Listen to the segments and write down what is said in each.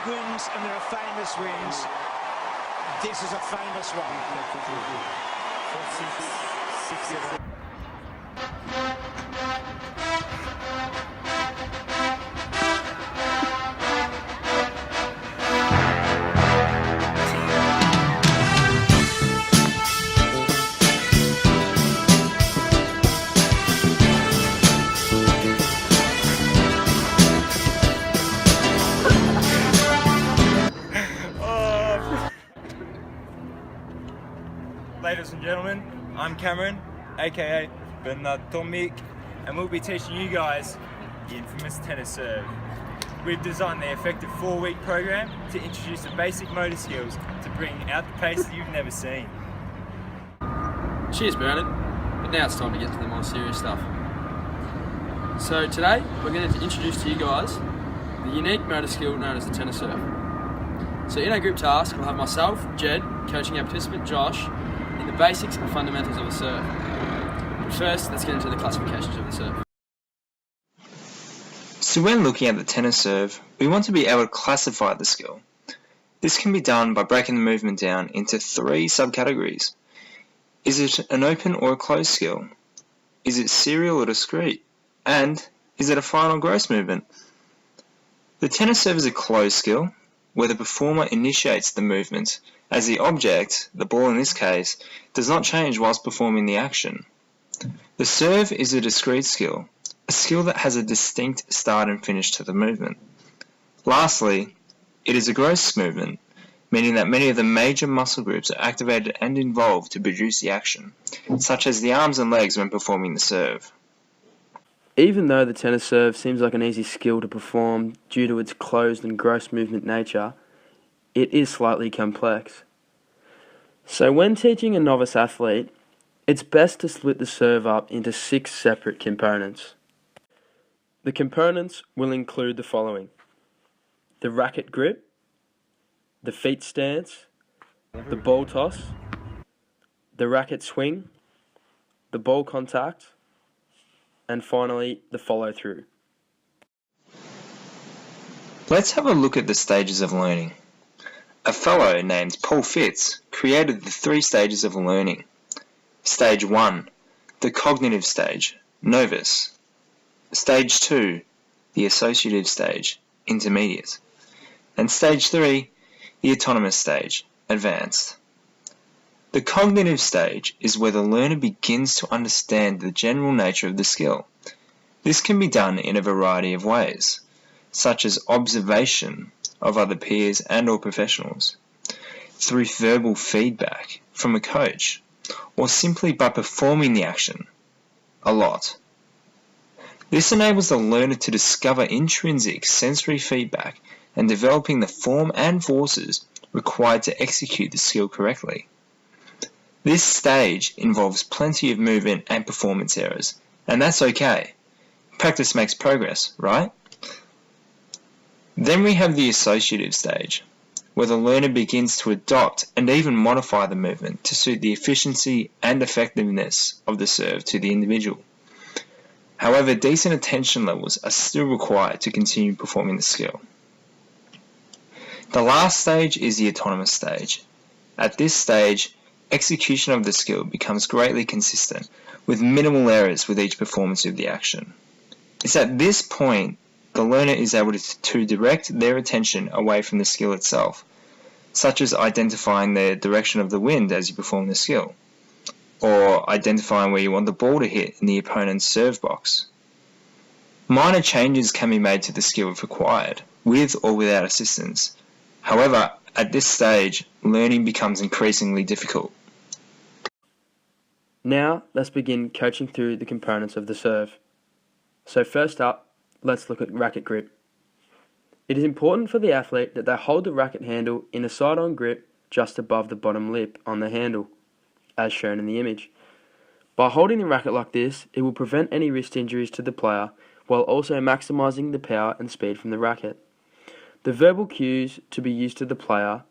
wins and there are famous wins. This is a famous one. Ladies and gentlemen, I'm Cameron, aka Tomik, and we'll be teaching you guys the infamous tennis serve. We've designed the effective 4-week program to introduce the basic motor skills to bring out the pace that you've never seen. Cheers, Bernard. But now it's time to get to the more serious stuff. So today, we're going to introduce to you guys the unique motor skill known as the tennis serve. So in our group task, we'll have myself, Jedd, coaching our participant Josh in the basics and fundamentals of a serve. But first, let's get into the classifications of the serve. So when looking at the tennis serve, we want to be able to classify the skill. This can be done by breaking the movement down into 3 subcategories. Is it an open or a closed skill? Is it serial or discrete? And is it a final gross movement? The tennis serve is a closed skill, where the performer initiates the movement, as the object, the ball in this case, does not change whilst performing the action. The serve is a discrete skill, a skill that has a distinct start and finish to the movement. Lastly, it is a gross movement, meaning that many of the major muscle groups are activated and involved to produce the action, such as the arms and legs when performing the serve. Even though the tennis serve seems like an easy skill to perform due to its closed and gross movement nature, it is slightly complex. So when teaching a novice athlete, it's best to split the serve up into 6 separate components. The components will include the following: the racket grip, the feet stance, the ball toss, the racket swing, the ball contact, and finally the follow through. Let's have a look at the stages of learning. A fellow named Paul Fitz created the 3 stages of learning. Stage 1, the cognitive stage, novice. Stage 2, the associative stage, intermediate. And stage 3, the autonomous stage, advanced. The cognitive stage is where the learner begins to understand the general nature of the skill. This can be done in a variety of ways, such as observation of other peers and or professionals, through verbal feedback from a coach, or simply by performing the action a lot. This enables the learner to discover intrinsic sensory feedback and developing the form and forces required to execute the skill correctly. This stage involves plenty of movement and performance errors, and that's okay. Practice makes progress, right? Then we have the associative stage, where the learner begins to adopt and even modify the movement to suit the efficiency and effectiveness of the serve to the individual. However, decent attention levels are still required to continue performing the skill. The last stage is the autonomous stage. At this stage, execution of the skill becomes greatly consistent, with minimal errors with each performance of the action. It's at this point the learner is able to direct their attention away from the skill itself, such as identifying the direction of the wind as you perform the skill, or identifying where you want the ball to hit in the opponent's serve box. Minor changes can be made to the skill if required, with or without assistance. However, at this stage, learning becomes increasingly difficult. Now, let's begin coaching through the components of the serve. So first up, let's look at racket grip. It is important for the athlete that they hold the racket handle in a side-on grip just above the bottom lip on the handle, as shown in the image. By holding the racket like this, it will prevent any wrist injuries to the player while also maximising the power and speed from the racket. The verbal cues to be used to the player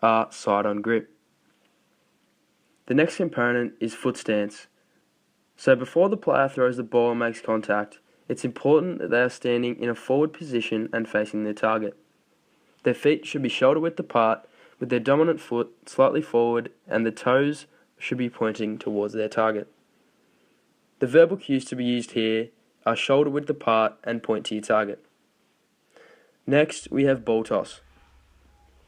are side-on grip. The next component is foot stance. So before the player throws the ball and makes contact, it's important that they are standing in a forward position and facing their target. Their feet should be shoulder width apart, with their dominant foot slightly forward, and the toes should be pointing towards their target. The verbal cues to be used here are shoulder width apart and point to your target. Next, we have ball toss.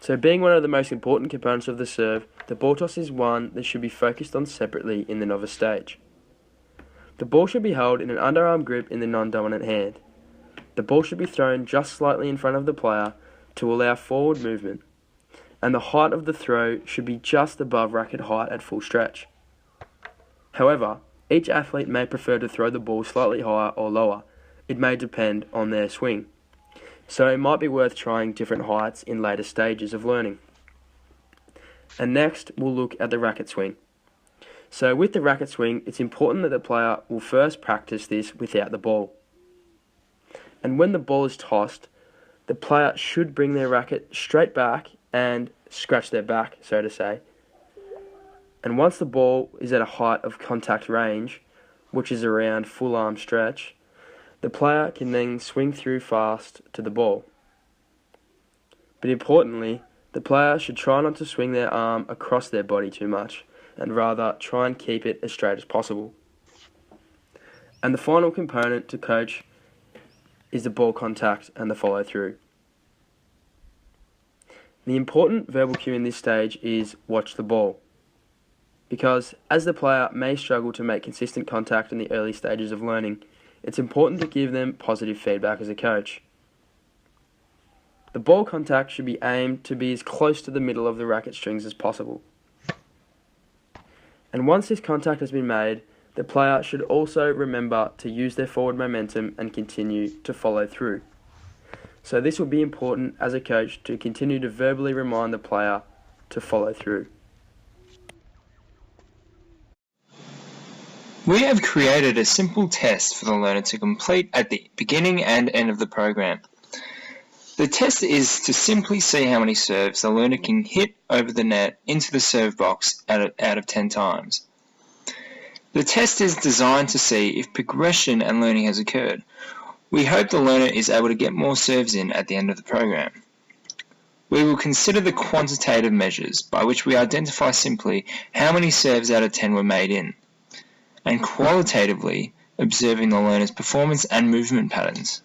So being one of the most important components of the serve, the ball toss is one that should be focused on separately in the novice stage. The ball should be held in an underarm grip in the non-dominant hand. The ball should be thrown just slightly in front of the player to allow forward movement, and the height of the throw should be just above racket height at full stretch. However, each athlete may prefer to throw the ball slightly higher or lower. It may depend on their swing. So it might be worth trying different heights in later stages of learning. And next, we'll look at the racket swing. So with the racket swing, it's important that the player will first practice this without the ball. And when the ball is tossed, the player should bring their racket straight back and scratch their back, so to say. And once the ball is at a height of contact range, which is around full arm stretch, the player can then swing through fast to the ball. But importantly, the player should try not to swing their arm across their body too much, and rather try and keep it as straight as possible. And the final component to coach is the ball contact and the follow through. The important verbal cue in this stage is watch the ball, because as the player may struggle to make consistent contact in the early stages of learning, it's important to give them positive feedback as a coach. The ball contact should be aimed to be as close to the middle of the racket strings as possible. And once this contact has been made, the player should also remember to use their forward momentum and continue to follow through. So this will be important as a coach to continue to verbally remind the player to follow through. We have created a simple test for the learner to complete at the beginning and end of the program. The test is to simply see how many serves the learner can hit over the net into the serve box out of 10 times. The test is designed to see if progression and learning has occurred. We hope the learner is able to get more serves in at the end of the program. We will consider the quantitative measures by which we identify simply how many serves out of 10 were made in, and qualitatively observing the learner's performance and movement patterns.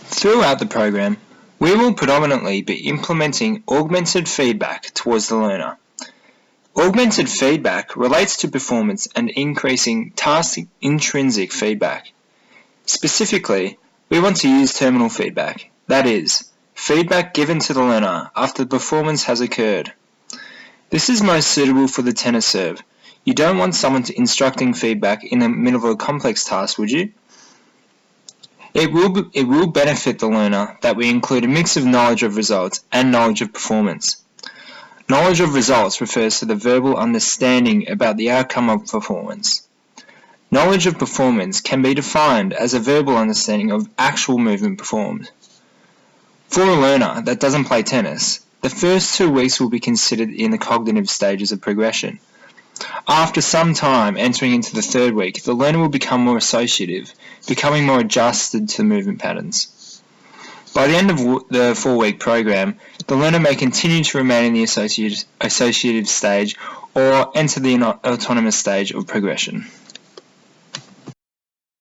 Throughout the program, we will predominantly be implementing augmented feedback towards the learner. Augmented feedback relates to performance and increasing task intrinsic feedback. Specifically, we want to use terminal feedback, that is, feedback given to the learner after the performance has occurred. This is most suitable for the tennis serve. You don't want someone instructing feedback in the middle of a complex task, would you? It will benefit the learner that we include a mix of knowledge of results and knowledge of performance. Knowledge of results refers to the verbal understanding about the outcome of performance. Knowledge of performance can be defined as a verbal understanding of actual movement performed. For a learner that doesn't play tennis, the first 2 weeks will be considered in the cognitive stages of progression. After some time entering into the 3rd week, the learner will become more associative, becoming more adjusted to movement patterns. By the end of the 4-week program, the learner may continue to remain in the associative stage or enter the autonomous stage of progression.